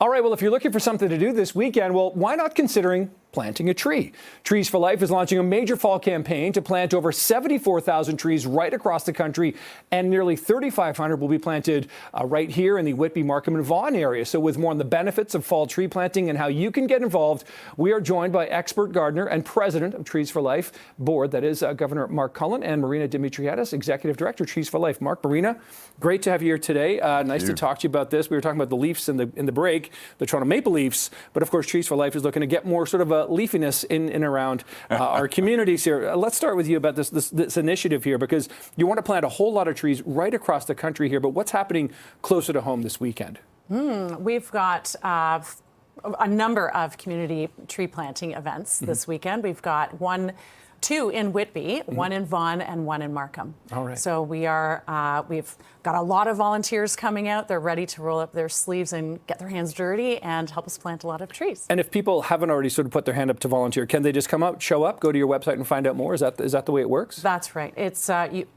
All right, well, if you're looking for something to do this weekend, well, why not considering planting a tree? Trees for Life is launching a major fall campaign to plant over 74,000 trees right across the country, and nearly 3,500 will be planted right here in the Whitby, Markham, and Vaughan area. So with more on the benefits of fall tree planting and how you can get involved, we are joined by expert gardener and president of Trees for Life board, that is Governor Mark Cullen, and Marina Dimitriadis, executive director, Trees for Life. Mark, Marina, great to have you here today. Nice to talk to you about this. We were talking about the Leafs in the break, the Toronto Maple Leafs, but of course Trees for Life is looking to get more sort of a leafiness in and around our communities here. Let's start with you about this initiative here, because you want to plant a whole lot of trees right across the country here, but what's happening closer to home this weekend? We've got a number of community tree planting events this weekend. We've got two in Whitby, one in Vaughan, and one in Markham. All right. So we've got a lot of volunteers coming out. They're ready to roll up their sleeves and get their hands dirty and help us plant a lot of trees. And if people haven't already sort of put their hand up to volunteer, can they just come out, show up, go to your website and find out more? Is that the way it works? That's right. It's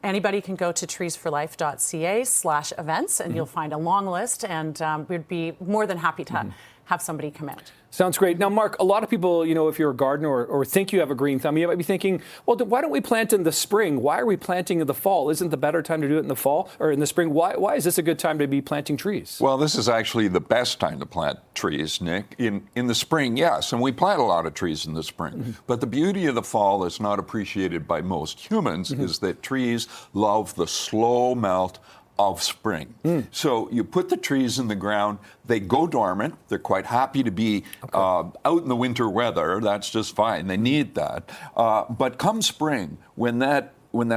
anybody can go to treesforlife.ca/events, and you'll find a long list, and we'd be more than happy to have somebody come out. Sounds great. Now, Mark, a lot of people, if you're a gardener or think you have a green thumb, you might be thinking, well, why don't we plant in the spring? Why are we planting in the fall? Isn't the better time to do it in the fall or in the spring? Why is this a good time to be planting trees? Well, this is actually the best time to plant trees, Nick. In the spring, yes, and we plant a lot of trees in the spring. But the beauty of the fall that's not appreciated by most humans is that trees love the slow melt of spring. So you put the trees in the ground, they go dormant, they're quite happy to be out in the winter weather, that's just fine, they need that. But come spring, when that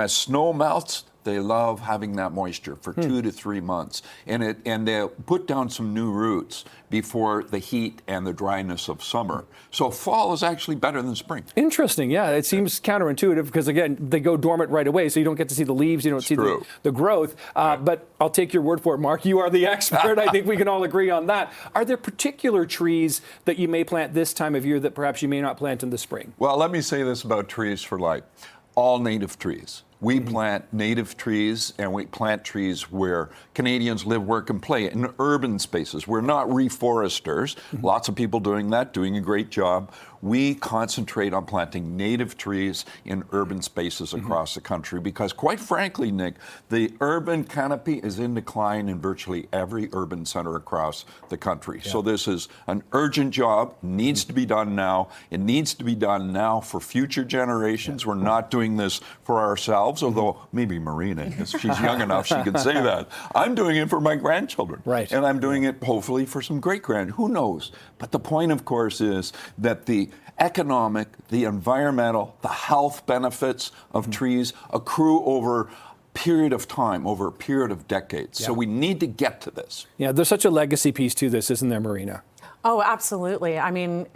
snow melts, they love having that moisture for 2 to 3 months. And they'll put down some new roots before the heat and the dryness of summer. So fall is actually better than spring. Interesting. Yeah, it seems counterintuitive because, again, they go dormant right away, so you don't get to see the leaves, you don't see the growth. But I'll take your word for it, Mark. You are the expert. I think we can all agree on that. Are there particular trees that you may plant this time of year that perhaps you may not plant in the spring? Well, let me say this about Trees for Life. All native trees. We plant native trees, and we plant trees where Canadians live, work, and play, in urban spaces. We're not reforesters. Lots of people doing that, doing a great job. We concentrate on planting native trees in urban spaces across the country because, quite frankly, Nick, the urban canopy is in decline in virtually every urban center across the country. So this is an urgent job, needs to be done now. It needs to be done now for future generations. We're not doing this for ourselves, although maybe Marina, because she's young enough, she can say that. I'm doing it for my grandchildren. Right. And I'm doing it, hopefully, for some great-grand. Who knows? But the point, of course, is that the economic, the environmental, the health benefits of trees accrue over a period of time, over a period of decades. So we need to get to this. Yeah, there's such a legacy piece to this, isn't there, Marina? Oh, absolutely. I mean,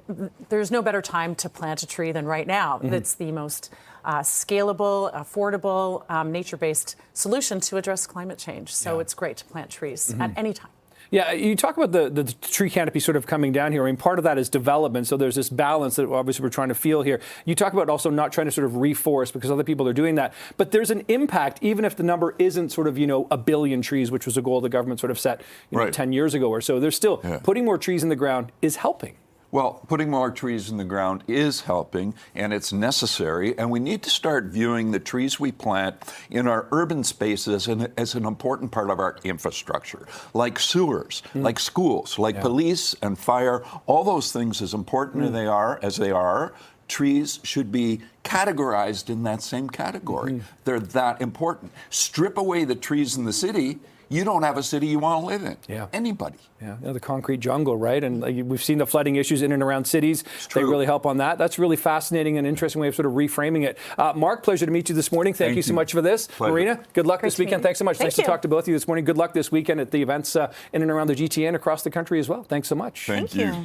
there's no better time to plant a tree than right now. It's the most scalable, affordable, nature-based solution to address climate change. So it's great to plant trees at any time. Yeah, you talk about the tree canopy sort of coming down here. I mean, part of that is development, so there's this balance that obviously we're trying to feel here. You talk about also not trying to sort of reforest because other people are doing that, but there's an impact, even if the number isn't sort of, 1 billion trees, which was a goal the government sort of set 10 years ago or so. There's still putting more trees in the ground is helping. Well, putting more trees in the ground is helping, and it's necessary, and we need to start viewing the trees we plant in our urban spaces as an important part of our infrastructure, like sewers, like schools, like police and fire. All those things, as important as they are, trees should be categorized in that same category. They're that important. Strip away the trees in the city, you don't have a city you want to live in. Anybody. Yeah, the concrete jungle, right? And we've seen the flooding issues in and around cities. They really help on that. That's really fascinating and interesting way of sort of reframing it. Mark, pleasure to meet you this morning. Thank you so much for this. Pleasure. Marina, good luck this weekend. Thanks so much. Nice to talk to both of you this morning. Good luck this weekend at the events in and around the GTA and across the country as well. Thanks so much. Thank you.